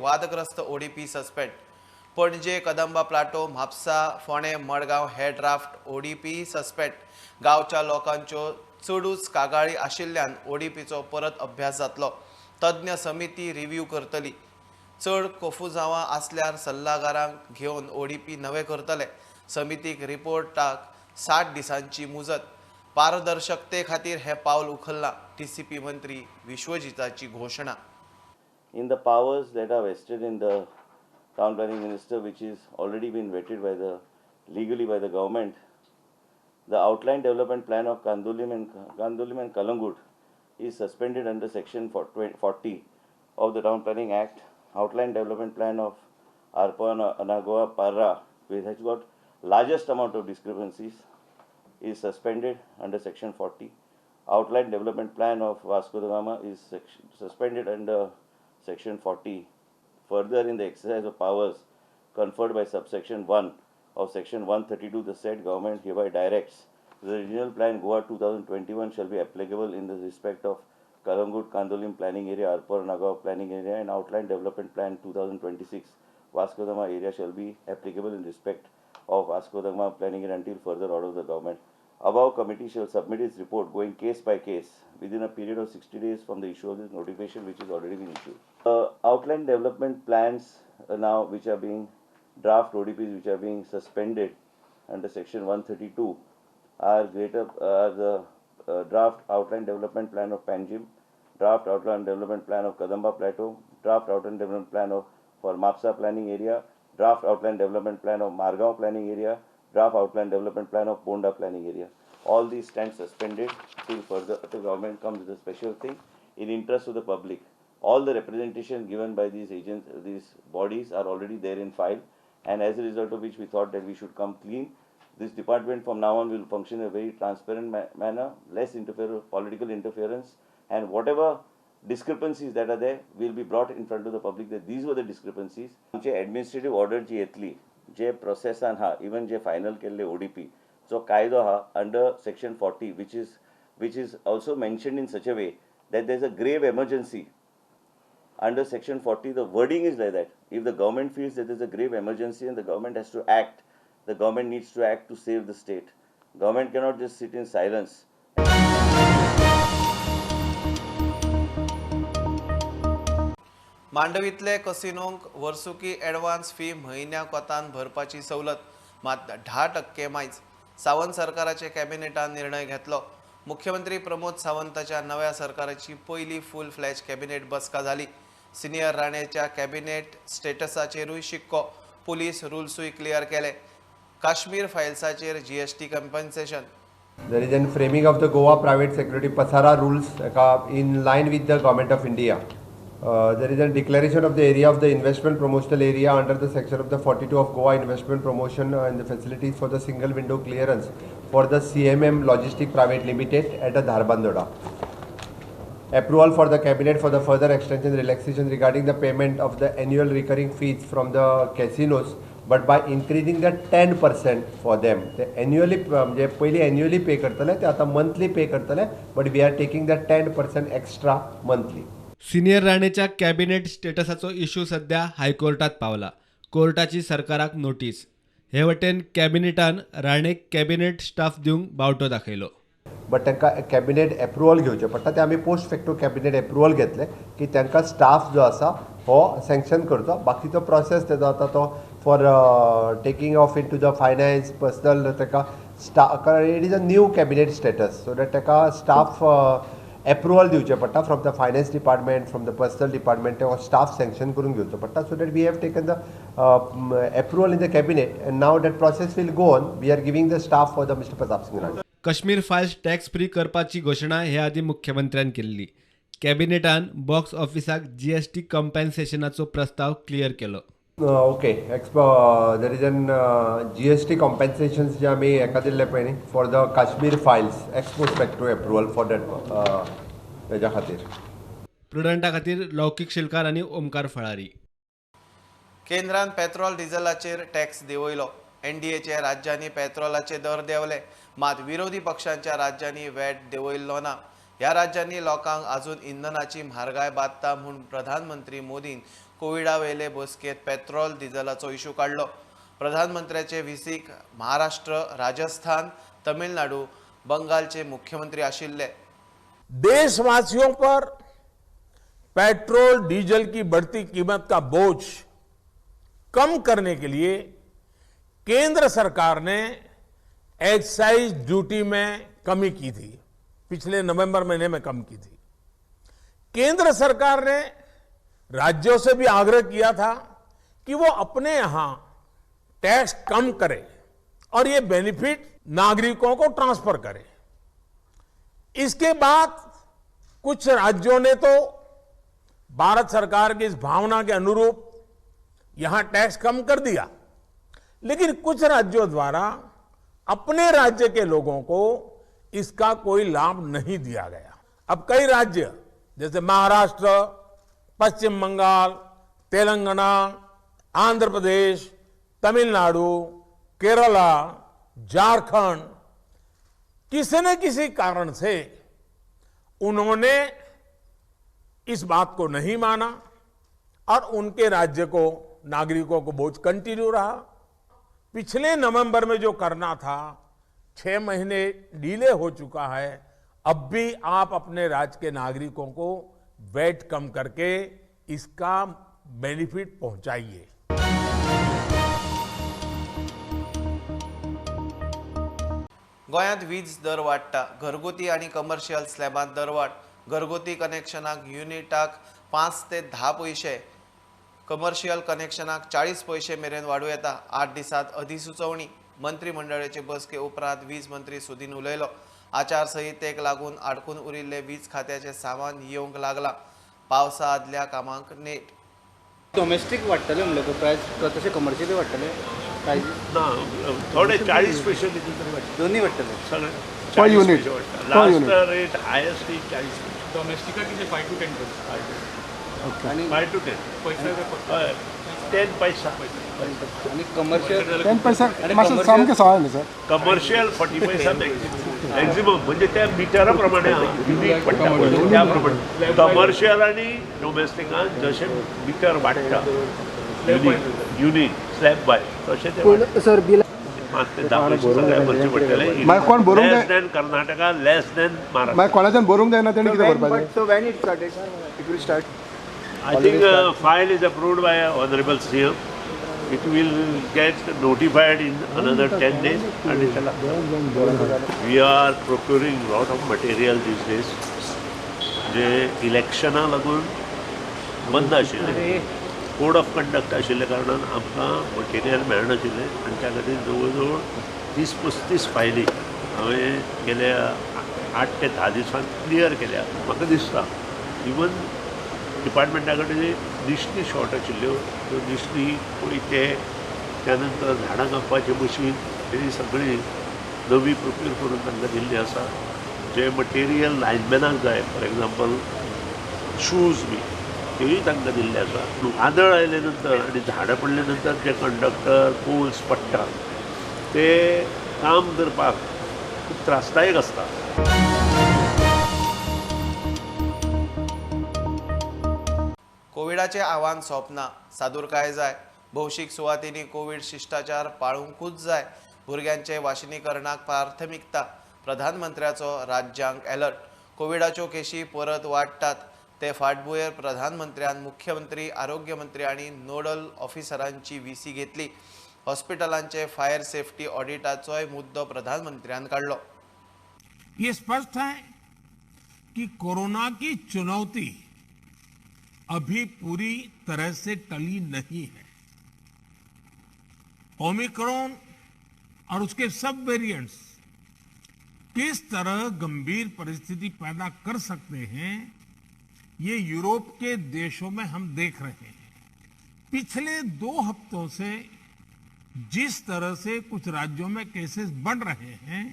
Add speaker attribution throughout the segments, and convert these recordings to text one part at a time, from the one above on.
Speaker 1: वादग्रस्त ODP suspend. पणजे Kadamba Plato Mapusa फोणे Madgaon हे ड्राफ्ट ओडीपी सस्पेंड। गांवच्या लोकांच्यो चडूच कागाळी आशिल्ल्यान ओडीपीचो परत अभ्यास जातलो। तज्ञ समिती रिव्ह्यू करतली। चड कोफुजावां आसल्यार सल्लागारांक घेवन ओडीपी नवे करतले। समितीक रिपोर्टाक 60 दिसांची मुजत। पारदर्शकते खातीर हे पावल उखल्ला। टीसीपी मंत्री विश्वजिताची घोषणा।
Speaker 2: In the powers that are vested in the town planning minister, which is already been vetted by legally by the government, the outline development plan of Kandolim and Kalangut is suspended under section 40 of the Town Planning Act. Outline development plan of Arpa Anagoa Parra, which has got largest amount of discrepancies, is suspended under section 40. Outline development plan of Vasco da Gama is suspended under section 40. Further, in the exercise of powers conferred by subsection 1 of section 132, the said government hereby directs the regional plan Goa 2021 shall be applicable in the respect of Kalangut Kandolim planning area, Arpur Nagaon planning area, and outline development plan 2026 Vasco da Gama area shall be applicable in respect of Vasco da Gama planning area until further order of the government. Above committee shall submit its report going case by case within a period of 60 days from the issue of this notification, which has already been issued. Outline development plans now which are being draft ODPs which are being suspended under section 132 are the draft outline development plan of Panjim, draft outline development plan of Kadamba Plateau, draft outline development plan for Mapsa planning area, draft outline development plan of Margaon planning area, draft outline development plan of Ponda planning area. All these stand suspended till further the government comes with a special thing in interest of the public. All the representation given by these agents, these bodies are already there in file, and as a result of which we thought that we should come clean. This department from now on will function in a very transparent manner, less political interference, and whatever discrepancies that are there will be brought in front of the public that these were the discrepancies. Administrative order ji येतली, जे processan ha, even जे final केले ODP, so कायदो ha under section 40, which is also mentioned in such a way that there is a grave emergency. Under section 40, the wording is like that. If the government feels that there is a grave emergency and the government has to act, the government needs to act to save the state. Government cannot just sit in silence.
Speaker 1: मांडवीतले कसिनोंक वर्सुकी advance fee म्हयन्या कोतान भरपाची सवलत मात 10% मायज। सावंत सरकाराचे कॅबिनेटान निर्णय घेतलो। मुख्यमंत्री प्रमोद सावंताच्या नव्या सरकाराची पहिली फुल फ्लॅज कॅबिनेट बसका झाली। सिनियर राणेच्या कॅबिनेट स्टेटसाचेरूय शिक्को। पुलीस रुल्सूय क्लियर केले। काश्मीर फायल्साचेर GST compensation.
Speaker 3: There is a framing of the Goa private security Pasara rules in line with the Government of India. There is a declaration of the area of the investment promotional area under the section of the 42 of Goa investment promotion and the facilities for the single window clearance for the CMM Logistic Private Limited at the Dharbandoda. Approval for the cabinet for the further extension relaxation regarding the payment of the annual recurring fees from the casinos, but by increasing the 10% for them. The annually annually pay करतले ते आता monthly pay करतले, but we are taking the 10% extra monthly.
Speaker 4: Senior राणेच्या cabinet स्टेटसाचो issue सध्या हायकोर्टात पावला। कोर्टाची सरकाराक नोटीस। हे वटेन कॅबिनेटान राणेक कॅबिनेट स्टाफ दिवंक बावटो दाखयलो।
Speaker 3: बट तांकां कॅबिनेट एप्रुवल घेवचें पडटा ते आमी पोस्ट फॅक्टो कॅबिनेट एप्रुवल घेतले की तांकां स्टाफ जो आसा हो सँक्शन करचो। बाकीचो प्रोसेस तेजो आतां तो for taking off in to the finance personal ताका staff it is a new cabinet status so that ताका स्टाफ एप्रुवल दिवचें पडटा from the finance department from the personal department हो स्टाफ सँक्शन करून घेवचो पडटा so that we have taken the approval in the cabinet and now that process will go on we are giving the staff for the mister Pratap Singh Rane.
Speaker 4: Kashmir Fayol's tax free करपाची घोशणा हे आदी मुख्यमंत्र्यान केल्ली। कॅबिनेटान बॉक्स ऑफिसाक जीएसटी कंपेन्सेशनाचो प्रस्ताव क्लियर केलो।
Speaker 3: Okay there is an GST compensations जे आमी हेका दिल्ले पळय न्ही for the Kashmir files export factory approval for that हेज्या खातीर
Speaker 4: प्रुडंटा खातीर लौकीक शिलकार आनी ओमकार फळारी।
Speaker 1: केंद्रान पेट्रोल डिझेलाचेर टॅक्स देंवयलो। एनडीएच्या राज्यांनी पेट्रोलाचे दर देंवले, मात विरोधी पक्षांच्या राज्यांनी वॅट देंवयल्लो ना। ह्या राज्यांनी लोकांक अजून इंधनाची म्हारगाय बादता म्हूण प्रधानमंत्री मोदीन कोविडा वेले बसकेत पेट्रोल डिझेलाचो इशू काढलो. प्रधानमंत्र्याचे व्हिसीक महाराष्ट्र, राजस्थान, तमिळनाडू, बंगालचे मुख्यमंत्री आशिल्ले.
Speaker 5: देशवासियों पर पेट्रोल डीजल की बढ़ती कीमत का बोझ कम करने के लिए केंद्र सरकार ने एक्साइज ड्यूटी में कमी की थी. पिछले नवंबर महीने में कम की थी. केंद्र सरकार ने राज्यों से भी आग्रह किया था कि वो अपने यहां टैक्स कम करे और ये बेनिफिट नागरिकों को ट्रांसफर करे. इसके बाद कुछ राज्यों ने तो भारत सरकार की इस भावना के अनुरूप यहां टैक्स कम कर दिया, लेकिन कुछ राज्यों द्वारा अपने राज्य के लोगों को इसका कोई लाभ नहीं दिया गया. अब कई राज्य जैसे महाराष्ट्र, पश्चिम बंगाल, तेलंगाना, आंध्र प्रदेश, तमिलनाडु, केरला, झारखंड, किसी न किसी कारण से उन्होंने इस बात को नहीं माना और उनके राज्य को, नागरिकों को बोझ कंटिन्यू रहा. पिछले नवंबर में जो करना था 6 महीने डिले हो चुका है. अब भी आप अपने राज्य के नागरिकों को वैट कम करके इसका बेनिफिट पहुंचाइए.
Speaker 1: गोंयांत वीज दर वाडटा. घरगुती आणि कमर्शियल स्लॅबांत दर वाड. घरगुती कनेक्शनाक युनिटाक 5 ते 10 पैसे, कमर्शियल कनेक्शनाक 40 पैसे मेरेन वाडूं येता. 8 दिसांत अधिसुचोवणी. मंत्रिमंडळाचे बसके उपरांत वीज मंत्री सुदीन उलयलो. आचारसंहितेक लागून आडकून उरिल्ले वीज खात्याचे सामान येवंक लागला. पावसा आदल्या कामांक नेट.
Speaker 6: डोमेस्टिक वाडटले म्हणले प्रायस, तशें कमर्शियली वाडटले प्रायस
Speaker 7: ना थोडे 40 पैसे किती तरी वाटतं.
Speaker 6: दोन्ही वाडटले.
Speaker 7: सगळे
Speaker 8: Per
Speaker 7: 40
Speaker 8: unit.
Speaker 7: पैसे वाटतं.
Speaker 8: Per
Speaker 7: last
Speaker 8: unit.
Speaker 7: Rate highest 40 पैसे.
Speaker 9: डोमेस्टिका किती 5 to 10%.
Speaker 6: आणि
Speaker 7: 5 to 10. हय 10 पैसा.
Speaker 6: आणि कमर्शियल
Speaker 8: 10 पैसा मातशें सामकें सवाय न्ही सर.
Speaker 7: कमर्शियल 40 पैसा मॅक्झिमम म्हणजे त्या मिटरा प्रमाणे युनिट पडटा त्या प्रमाणे. कमर्शियल आणि डोमेस्टिकान जशे मिटर वाडटा युनिट स्लॅब बाय तशें ते वाडटा.
Speaker 8: सर बिल
Speaker 7: 5 ते 10 पैसे सगळ्या भरचे पडटले.
Speaker 8: मागीर कोण भरूंक
Speaker 7: लेस
Speaker 8: जाय?
Speaker 7: दॅन कर्नाटका, लेस दॅन महाराष्ट्र.
Speaker 8: मागीर कोणाच्यान भरूंक जायना तेणी कितें करपाचें?
Speaker 6: So when it started, it will start.
Speaker 7: I think file is approved by Honorable CM. It will get notified in another 10 days and it shall happen. We are procuring lot of material these days. जे इलेक्शना लागून बंद आशिल्ले, code of conduct आशिल्ले कारणान आमकां material मेळनाशिल्लें आनी त्या खातीर जवळ जवळ 30-35 फायली हांवें गेल्या 8 ते 10 दिसांत क्लियर केल्या. म्हाका दिसता इवन डिपार्टमेंटा कडेन दिश्टी शॉर्ट आशिल्ल्यो त्यो दिश्टी पयते, त्यानंतर झाडां कापपाचें मशीन ही सगळी नवी प्रोक्यूर करून तांकां दिल्ली आसा. जे मटेरियल लायनमॅनाक जाय, फॉर एग्जाम्पल शूज बी तेवूय तांकां दिल्ले आसा. वादळ आयले नंतर आनी झाडां पडले नंतर जे कंडक्टर पोल्स पडटा ते काम करपाक खूब त्रासदायक आसता.
Speaker 1: कोविडाचे आव्हान सोंपना. सादूरकाय जाय. भौशीक सुवातींनी कोविड शिश्टाचार पाळूंकूच जाय. भुरग्यांचे वाशिनीकरणाक प्राथमिकता. प्रधानमंत्र्याचो राज्यांक अलर्ट. कोविडाच्यो केशी परत वाडटात ते फाटभुंयेर प्रधानमंत्र्यान मुख्यमंत्री, आरोग्य मंत्री आनी नोडल ऑफिसरांची व्हीसी घेतली. हॉस्पिटलांचे फायर सेफ्टी ऑडिटाचोय मुद्दो प्रधानमंत्र्यान काढलो.
Speaker 5: ये स्पष्ट है कि कोरोना की चुनौती अभी पूरी तरह से टली नहीं है. ओमिक्रॉन और उसके सब वेरिएंट्स किस तरह गंभीर परिस्थिति पैदा कर सकते हैं, ये यूरोप के देशों में हम देख रहे हैं. पिछले 2 हफ्तों से जिस तरह से कुछ राज्यों में केसेस बढ़ रहे हैं,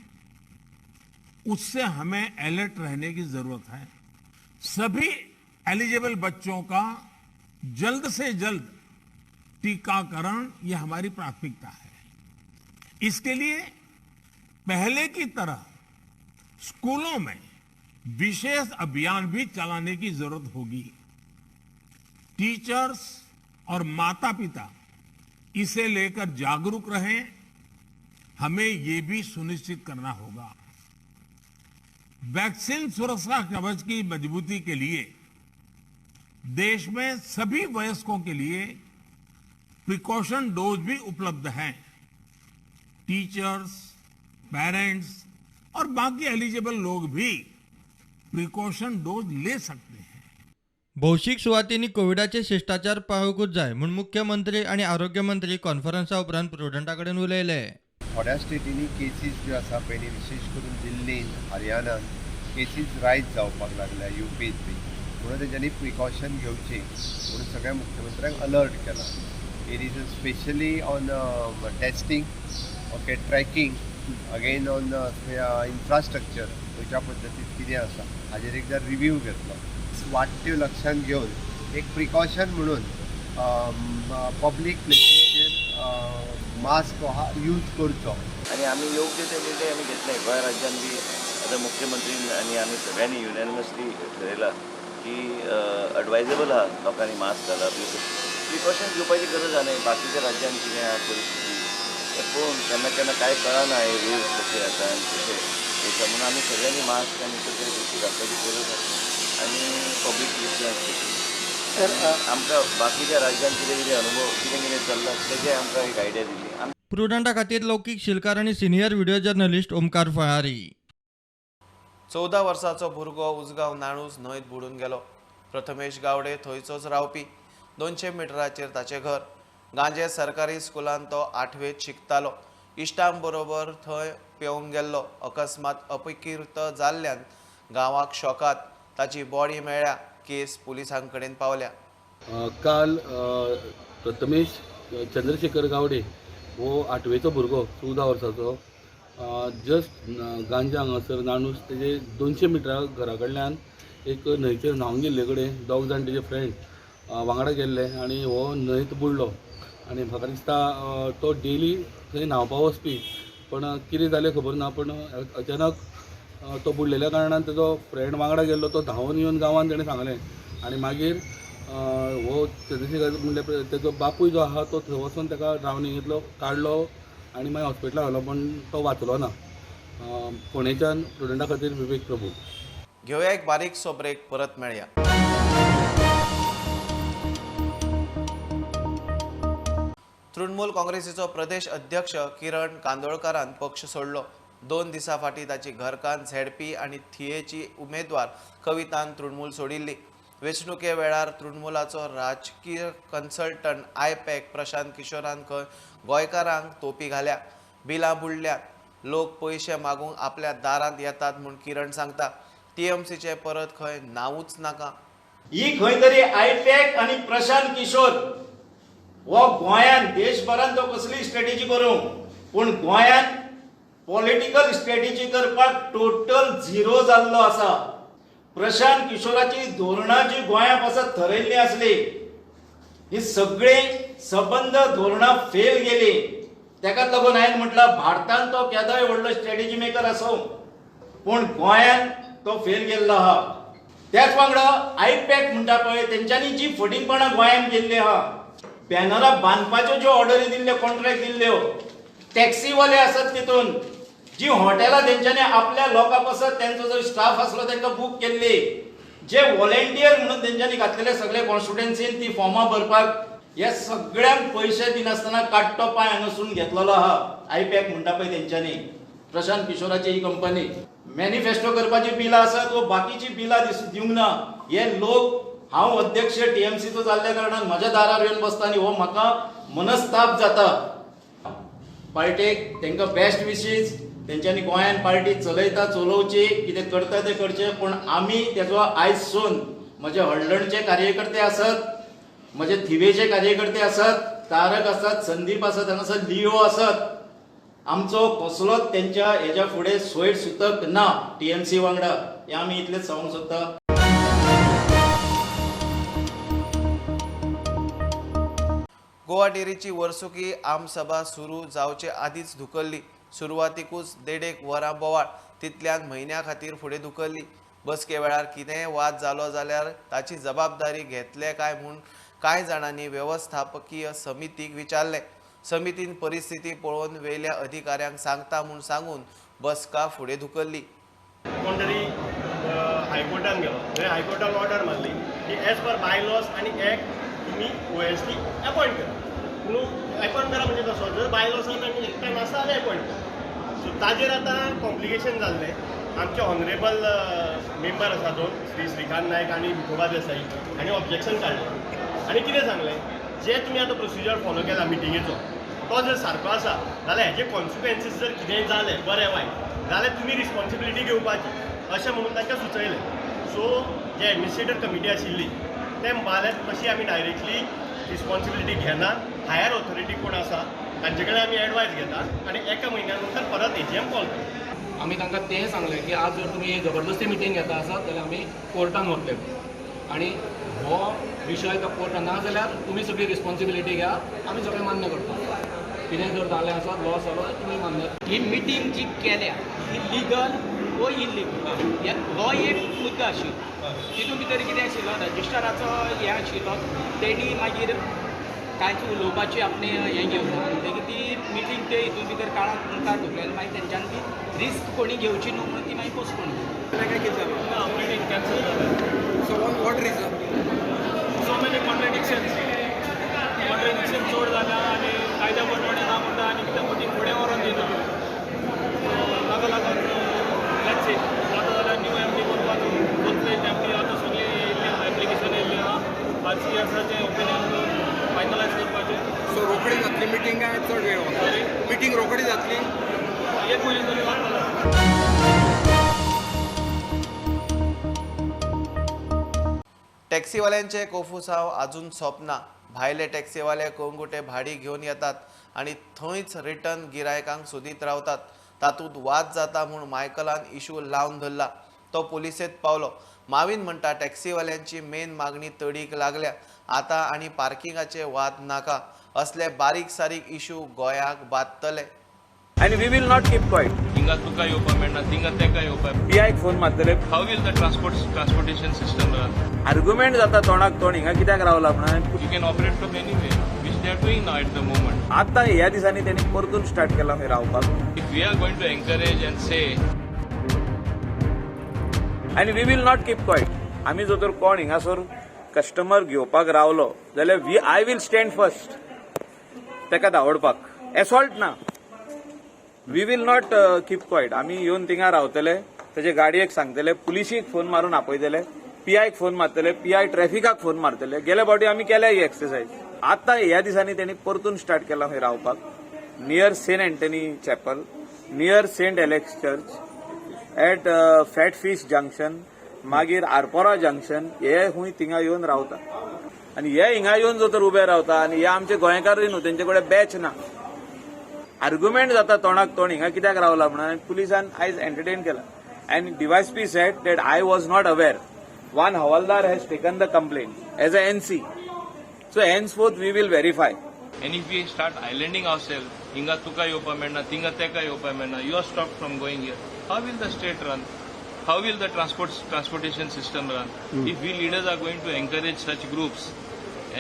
Speaker 5: उससे हमें अलर्ट रहने की जरूरत है. सभी एलिजिबल बच्चों का जल्द से जल्द टीकाकरण ये हमारी प्राथमिकता है. इसके लिए पहले की तरह स्कूलों में विशेष अभियान भी चलाने की जरूरत होगी. टीचर्स, और माता पिता इसे लेकर जागरूक रहें, हमें ये भी सुनिश्चित करना होगा। वैक्सीन सुरक्षा कवच की मजबूती के लिए देश में सभी वयस्कों के लिए प्रिकॉशन डोज भी उपलब्ध हैं। टीचर्स, पेरेंट्स और बाकी एलिजिबल लोग भी प्रिकॉशन डोज ले सकते हैं।
Speaker 10: भौशीक सुवातींनी कोविडाचे शिष्टाचार पाळूकूच जाय म्हूण मुख्यमंत्री आणि आरोग्य मंत्री कॉन्फरन्सा उपरांत प्रुडंटा कडेन उलयले।
Speaker 3: थोड्या स्टेटींनी केसीस ज्यो आसा पयलीं विशेश करून दिल्लीन, हरियाणान केसीस रायज जावपाक लागल्या, यूपीत बी, म्हणून तेंच्यांनी प्रिकॉशन घेवची म्हणून सगळ्या मुख्यमंत्र्यांक अलर्ट केला। It is specially on testing, okay, tracking, again on infrastructure, खंयच्या पद्दतीन कितें आसा हाजेर एकदां रिव्यू घेतलो। वाडट्यो लक्षांत घेवन एक प्रिकॉशन म्हणून पब्लीक प्लेसीचेर मास्क हो यूज करचो।
Speaker 2: आणि आम्ही योग्य ते निर्णय आम्ही घेतले। गोंय राज्यान बी आता मुख्यमंत्री आणि आम्ही सगळ्यांनी युनॅनिमसली ठरयला की एडवायजेबल आहा लोकांनी मास्क घालप, प्रिकॉशन घेवपाची गरज आहा न्हय। बाकीच्या राज्यांत कितें आहा परिस्थिती तें पळोवन केन्ना केन्ना कांय कळना हे वेव्स कशे येता आनी कशे येता, म्हणून आमी सगळ्यांनी मास्क आनी सगळे गोश्टी घालपाची गरज आसा। आणि पब्लीक प्लेसीस आमकां बाकीच्या राज्यांत कितें कितें अनुभव कितें कितें चल्ला तेजे आमकां एक आयडिया दिली।
Speaker 10: प्रुडंटा खातीर लौकीक शिलकार आणि senior video journalist Omkar Phalari.
Speaker 1: 14 वर्साचो भुरगो उसगांव नाणूस न्हंयत बुडून गेलो। प्रथमेश गावडे थंयचोच रावपी, 200 मिटराचेर ताचें घर। गांजे सरकारी स्कुलांत तो 8वेंत शिकतालो। इश्टां बरोबर थंय पेवंक गेल्लो। अकस्मात अपकिर्त जाल्ल्यान गांवाक शॉकात ताची बॉडी मेळ्ळ्या। केस पुलिसां कडेन पावल्या।
Speaker 11: काल प्रथमेश चंद्रशेखर गावडे हो 8वेचो भुरगो 14 वर्साचो जस्ट गांजा हांगासर नाणूस तेजे 200 मिटरा घरा कडल्यान एक न्हंयचेर न्हांवंक गेल्ले कडेन दोग जाण तेजे फ्रेंड वांगडा गेल्ले आनी हो न्हंयत बुडलो। आनी म्हाका दिसता तो डेली थंय न्हांवपा वचपी, पण कितें जालें खबर ना, पण अचानक तो बुडलेल्या कारणान तेजो फ्रेंड वांगडा गेल्लो, तो धांवून येवन गांवान तेणें सांगलें आनी मागीर हो चंद्रशेखर म्हणल्यार तेजो बापूय जो आहा तो थंय वचून ताका ड्रावनिंगेंतलो काडलो आनी मागीर हॉस्पिटलांत व्हेलो, पण तो वाचलो ना। फोंडेच्यान प्रुडंटा खातीर विवेक प्रभू।
Speaker 1: घेवया एक बारीकसो ब्रेक, परत मेळया। तृणमूल काँग्रेसीचो प्रदेश अध्यक्ष किरण कांदोळकारान पक्ष सोडलो। 2 दिसां फाटीं ताची घरकान्न झेडपी आनी थियेची उमेदवार कवितान तृणमूल सोडिल्ली। वेंचणुके वेळार तृणमूलाचो राजकीय कन्सल्टंट आयपॅक प्रशांत किशोरान खंय गोंयकारांक तोपी घाल्या। बिलां बुडल्यात, लोक पयशे मागूंक आपल्या दारांत येतात म्हूण किरण सांगता। टीएमसीचे परत खंय नांवूच नाका।
Speaker 12: ही खंय तरी आयपॅक आनी प्रशांत किशोर हो गोंयान देशभरान तो कसली स्ट्रॅटेजी करूं, पूण गोंयान पॉलिटिकल स्ट्रॅटेजी करपाक टोटल झिरो जाल्लो आसा। प्रशांत किशोराची धोरणां जी गोंया पासत ठरयल्ली आसली ही सगळी सबंद धोरणां फेल गेली। ताकाच लागून हांवें म्हटलं भारतान तो केदोय व्हडलो स्ट्रॅटेजी मेकर आसूं, पूण गोंयान तो फेल गेल्लो आहा। त्याच वांगडा आयपॅक म्हणटा पळय तेंच्यांनी जी फटींगपणां गोंयान केल्ली आहा, बॅनरां बांदपाच्यो ज्यो ऑर्डरी दिल्ल्यो, कॉन्ट्रॅक्ट दिल्ल्यो, टॅक्सीवाले आसात तितून, जी हॉटेलां तेंच्यांनी आपल्या लोकां पासत तेंचो जो स्टाफ आसलो तांकां बूक केल्ली, जे व्हॉलेंटियर म्हणून तेंच्यांनी घातलेले सगळे कॉन्स्टिट्युएन्सीन ती फॉर्मां भरपाक, ह्या सगळ्यांक पयशे दिनासतना काडटो पांय हांगासून घेतलेलो आहा। आयपॅक म्हणटा पळय तेंच्यांनी, प्रशांत किशोराची ही कंपनी मॅनिफेस्टो करपाची बिलां आसात वो बाकीची बिलां दिवंक ना। हे लोक हांव अध्यक्ष टीएमसीचो जाल्ल्या कारणान म्हज्या दारार येवन बसता आनी हो म्हाका मनस्ताप जाता। पार्टेक तांकां बेस्ट विशीज, तेंच्यांनी गोंयान पार्टी चलयता चलोवची, कितें करता तें करचें, पूण आमी तेजो आयजसून म्हजे हळदणचे कार्यकर्ते आसत, म्हजे थिवेचे कार्यकर्ते आसत, तारक आसत, संदीप आसत, हांगासर लिओ आसत, आमचो कसलोच तेंच्या हेच्या फुडें सोयर सुतक ना टीएमसी वांगडा। हें आमी इतलेंच सांगूंक सोदता।
Speaker 1: गोवा डेरीची वर्सुकी आमसभा सुरू जावचे आदींच धुकल्ली। सुरवातीकूच 1.5 वरां बोवाळ, तितल्यान म्हयन्या खातीर फुडें धुकल्ली। बसके वेळार कितेंय वाद जालो जाल्यार ताची जबाबदारी घेतले काय म्हूण कांय जाणांनी व्यवस्थापकीय समितीक विचारले. समितीन परिस्थिती पळोवन वेल्या अधिकाऱ्यांक सांगता म्हूण सांगून बसका फुडें धुकल्ली.
Speaker 9: कोण तरी हायकोर्टान गेलो थंय हायकोर्टान ऑर्डर मारली की एज पर बाय लॉज आनी एक्ट तुमी OSD अपॉयंट करा. पूण अपॉयंट करा म्हणजे कसो जर बाय लॉसान आनी एक्टान आसा जाल्यार अपॉयंट करा. सो ताजेर आतां कॉम्प्लिकेशन जाल्लें. आमचे ऑनरेबल मेंबर आसा दोन श्री श्रीकांत नायक आनी विठोबा देसाई हांणी ऑब्जेक्शन काडलें आनी कितें सांगलें जे तुमी आतां प्रोसिजर फॉलो केला मिटिंगेचो तो जर सारको आसा जाल्यार हेजे कॉन्सिक्वेन्सीस जर कितेंय जालें बरें वायट जाल्यार तुमी रिस्पॉन्सिबिलिटी घेवपाची अशें म्हणून तांकां सुचयलें. सो जे एडमिनिस्ट्रेटर कमिटी आशिल्ली ते म्हणपाक तशी आमी डायरेक्टली रिस्पॉन्सिबिलिटी घेना. हायर ऑथॉरिटी कोण आसा तांचे कडेन आमी एडवायस घेता आनी एका म्हयन्या नंतर परत AGM कॉल करता.
Speaker 6: आमी तांकां तें सांगलें की आज जर तुमी जबरदस्ती मिटींग घेता आसात जाल्यार आमी कोर्टान वतले आनी हो विशय तो कोर्टान ना जाल्यार तुमी सगळी रिस्पॉन्सिबिलिटी घ्या आमी सगळें मान्य करता. कितें जर जालें आसा लॉस जालो तुमी मान्य. ही मिटींग जी केल्या ही लिगल वो इल्लीगल हो एक मुद्दो आशिल्लो. तितून भितर कितें आशिल्लो रजिस्ट्राराचो हें आशिल्लो तेणी मागीर कांयच उलोवपाची आपणें हें घेवना म्हणटकीर ती मिटींग ते हितून भितर काळाक मुखार धुकलेली मागीर तेंच्यान ती रिस्क कोणी घेवची न्हू म्हणून ती मागीर पोस्टपोन केली. काय कितें जालें मिटींग कॅन्सल जालें. So what reason so many contradictions चड जाल्या आनी कायद्या प्रमाणे ना म्हणटा आनी कितें मिटींग फुडें व्हरोन दिना. ताका लागून लेट्स सी आतां जाल्यार न्यू MD करपाक कोचले MD आतां सगळी एप्लिकेशन येयल्ली आहा. 5 इयर्साचें ओपिनियन फायनलायज करपाचें. सो रोखडी जातली मिटींग काय चड वेळ वतली. मिटींग रोखडी जातली 1 म्हयने तरी जातलो.
Speaker 1: टॅक्सीवाल्यांचे कोफुसांव अजून सोंपना. भायले टॅक्सीवाले कोंगुटे भाडी घेवन येतात आनी थंयच रिटर्न गिरायकांक सोदीत रावतात. तातूंत वाद जाता म्हूण मायकलान इशू लावन धरला. तो पुलिसेंत पावलो. मावीन म्हणटा टॅक्सीवाल्यांची मेन मागणी तडीक लागल्या. आतां आनी पार्किंगाचे वाद नाका. असले बारीक सारीक इशू गोंयाक बादतले.
Speaker 12: And we will not keep quiet.
Speaker 9: हिंगा तुका येवपाक मेळना थिंगा तेका येवपाक.
Speaker 12: PI फोन मारतले.
Speaker 9: How will the transportation system run.
Speaker 12: Argument जाता तोंडाक तोंड हिंगा कित्याक रावला म्हणून.
Speaker 9: You can operate from any way which they are doing now at the moment.
Speaker 12: आतां ह्या दिसांनी तेणी परतून स्टार्ट केला खंय रावपाक.
Speaker 9: If we are going to encourage and say
Speaker 12: आणि we will not keep quiet. आम्ही जर तर कोण हिंगासर कस्टमर घेवपाक रावलो जाल्यार आय विल स्टँड फर्स्ट तेका धांवडपाक. एसॉल्ट ना. We will not keep quiet. आमी येवन थिंगा रावतले तेजे गाडयेक सांगतले पुलिशीक फोन मारून आपयतले PIक फोन मारतले PI ट्रॅफिकाक फोन मारतले. गेल्या फावटी आमी केल्या ही एक्सरसायज. आतां ह्या दिसांनी तेणी परतून स्टार्ट केला खंय रावपाक near Saint Antony chapel near Saint Alex church at Fat Fish junction मागीर आरपोरा जंक्शन हे खूंय थिंगा येवन रावता. आनी हे हिंगा येवन जर तर उबे रावता आनी हे आमचे गोंयकारूय न्हू तेंचे कडेन बॅच ना. आर्ग्युमेंट जाता तोंडाक तोंड हिंगा कित्याक रावला म्हणून पुलिसान आयज एंटरटेन केला. And DYSP said that I was not aware. One हवालदार has taken the complaint as a NC. सो henceforth we will verify.
Speaker 9: And if we start islanding ourselves, hinga tuka yopa menna, tinga teka yopa menna, you are stopped from going here. How will the state run? How will the transportation system run? If we leaders are going to encourage such groups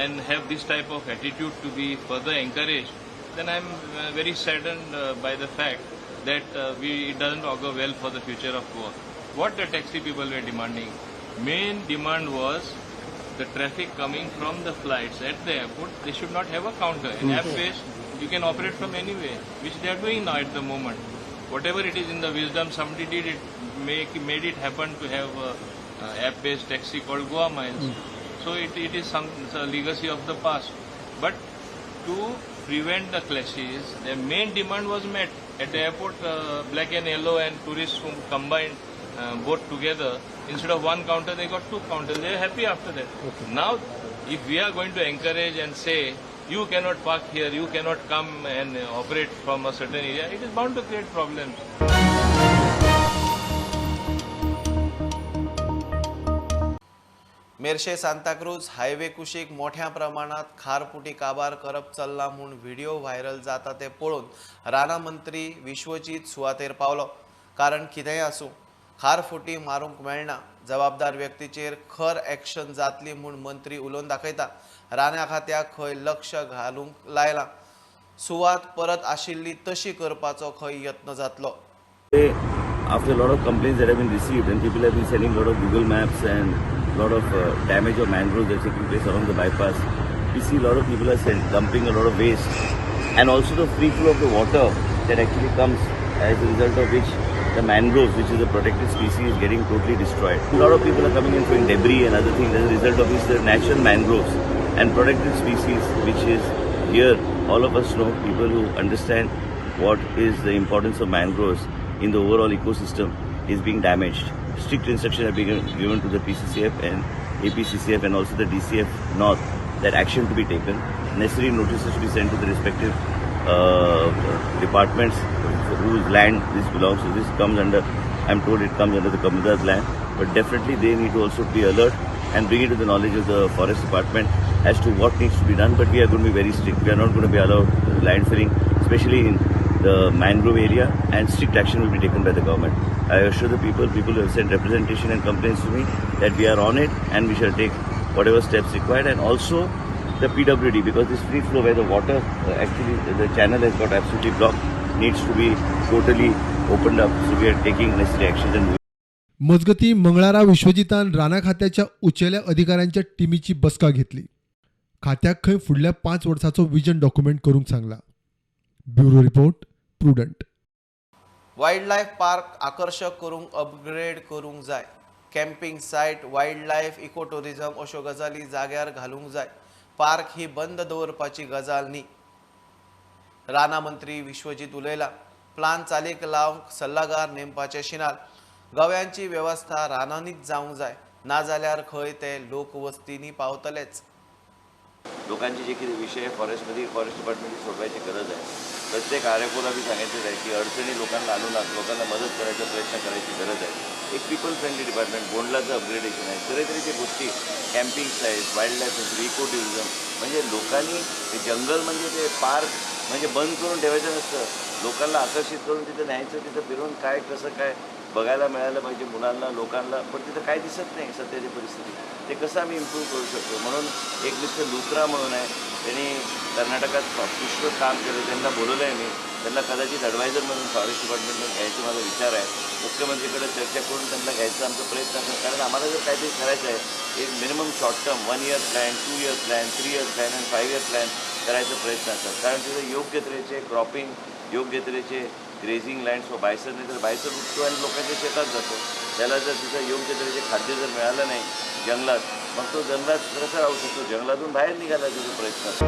Speaker 9: and have this type of attitude to be further encouraged, then I am very saddened by the fact that it doesn't augur well for the future of Goa. What the taxi people were demanding, main demand was the traffic coming from the flights at the airport, they should not have a counter. In app-based, you can operate from anywhere, which they are doing now at the moment. Whatever it is in the wisdom, somebody did it, made it happen to have a app-based taxi called Goa Miles. So it is some legacy of the past. But to prevent the clashes, their main demand was met. At the airport, black and yellow and tourists who combined both together, instead of one counter, they got two counters. They are happy after that. Now, if we are going to encourage and say, you cannot park here, you cannot come and operate from a certain area, it is bound to create problems.
Speaker 1: Merces Santa Cruz highway कुशीक मोठ्या प्रमाणात खारपुटी काबार करप चल्ला म्हूण video viral जाता ते पळोवन राना मंत्री विश्वजीत सुवातेर पावलो. कारण कितेंय आसूं, खारफुटी मारूंक मेळना, जबाबदार व्यक्तीचेर खर एक्शन जातली म्हूण मंत्री उलोवन दाखयता. रान्या खात्याक खंय लक्ष घालूंक लायला, सुवात परत आशिल्ली तशी करपाचो खंय यत्न जातलो.
Speaker 2: After a lot of complaints that have been received and people have been sending a lot of Google Maps and a lot of damage of mangroves that's taking place along the bypass, we see a lot of people are dumping a lot of waste and also the free flow of the water that actually comes as a result of which the mangroves, which is a protected species, is getting totally destroyed. A lot of people are coming in throwing debris and other things as a result of which the natural mangroves and protected species, which is here, all of us know, people who understand what is the importance of mangroves in the overall ecosystem, is being damaged. Strict instructions have been given to the PCCF and APCCF and also the DCF North that action to be taken. Necessary notices to be sent to the respective departments whose land this belongs to. This comes under, I'm told it comes under the Kamudar's land, but definitely they need to also be alert and bring it to the knowledge of the forest department as to what needs to be done. But we are going to be very strict. We are not going to be allowed land filling, especially in the mangrove area, and strict action will be taken by the government. I assure the people who have sent representation and complaints to me that we are on it and we shall take whatever steps required, and also the PWD, because this free flow where the water actually the channel has got absolutely blocked needs to be totally opened up. So we are taking necessary actions. And
Speaker 4: मजगती मंगळारा विश्वजितान राणा खात्याच्या उचेल्या अधिकाऱ्यांच्या टीमीची बसका घेतली. खात्याक खंय फुडल्या 5 वर्साचो विजन डॉक्युमेंट करूंक सांगला. Bureau report prudent.
Speaker 1: Wild life park आकर्षक करूंक अपग्रेड करूंक जाय. कॅम्पिंग सायट, वायल्ड लायफ, इको टुरिझम अश्यो गजाली जाग्यार घालूंक जाय. पार्क ही बंद दवरपाची गजाल न्ही. राना मंत्री विश्वजीत उलयला. प्लान चालीक लावंक सल्लागार नेमपाचे शिनाल. गव्यांची वेवस्था रानांनीच जावंक जाय, नाजाल्यार खंय ते लोकवस्तींनी पावतलेच.
Speaker 2: लोकांचे जे काही विषय फॉरेस्टमध्ये फॉरेस्ट डिपार्टमेंटची सोडवायची गरज आहे. प्रत्येक आरएफओला मी सांगितलेलं आहे की अडचणी लोकांना आणून लोकांना मदत करायचा प्रयत्न करायची गरज आहे. एक पीपल फ्रेंडली डिपार्टमेंट, बोंडलाचं अपग्रेडेशन आहे, तऱ्हेतऱ्हेचे गोष्टी, camping site, wild life sanctuary, eco tourism, म्हणजे लोकांनी ते जंगल म्हणजे ते पार्क म्हणजे बंद करून ठेवायचं नसतं. लोकांना आकर्षित करून तिथं न्यायचं, तिथं फिरून काय कसं काय बघायला मिळालं पाहिजे मुलांना, लोकांना. पण तिथं काय दिसत नाही सध्याची परिस्थिती. ते कसं आम्ही इम्प्रूव्ह करू शकतो. म्हणून एक मिस्टर लुत्रा म्हणून आहे, त्यांनी कर्नाटकात पुष्कळ काम केलं. त्यांना बोलवलं आहे मी. त्यांना कदाचित ॲडवायझर म्हणून फॉरेस्ट डिपार्टमेंटला घ्यायचा माझा विचार आहे. मुख्यमंत्रीकडे चर्चा करून त्यांना घ्यायचा आमचा प्रयत्न असेल. कारण आम्हाला जर काहीतरी करायचं आहे, एक minimum short term 1 year plan, 2 year plan, 3 year plan आणि 5 year प्लॅन करायचा प्रयत्न असेल. कारण तिथे योग्य तऱ्हेचे क्रॉपिंग, योग्य तऱ्हेचे ग्रेझिंग लँड्स व बायसन, नाही तर बायसन उठतो आणि लोकांच्या शेतात जातो. त्याला जर तिथं योग्य तऱ्हेचे खाद्य जर मिळालं नाही जंगलात, मग तो जंगलात कसा राहू शकतो. जंगलातून बाहेर निघायचा जो प्रयत्न असतो.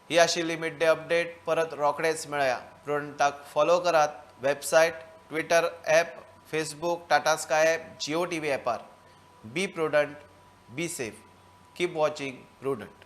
Speaker 1: ही आशिल्ली मिड डे अपडेट. परत रोखडेच मेळया. प्रुडंटाक फॉलो करात. Website, Twitter app, Facebook, Tata Sky app, Jio TV ॲपार. Be Prudent, be safe. Keep watching prudent.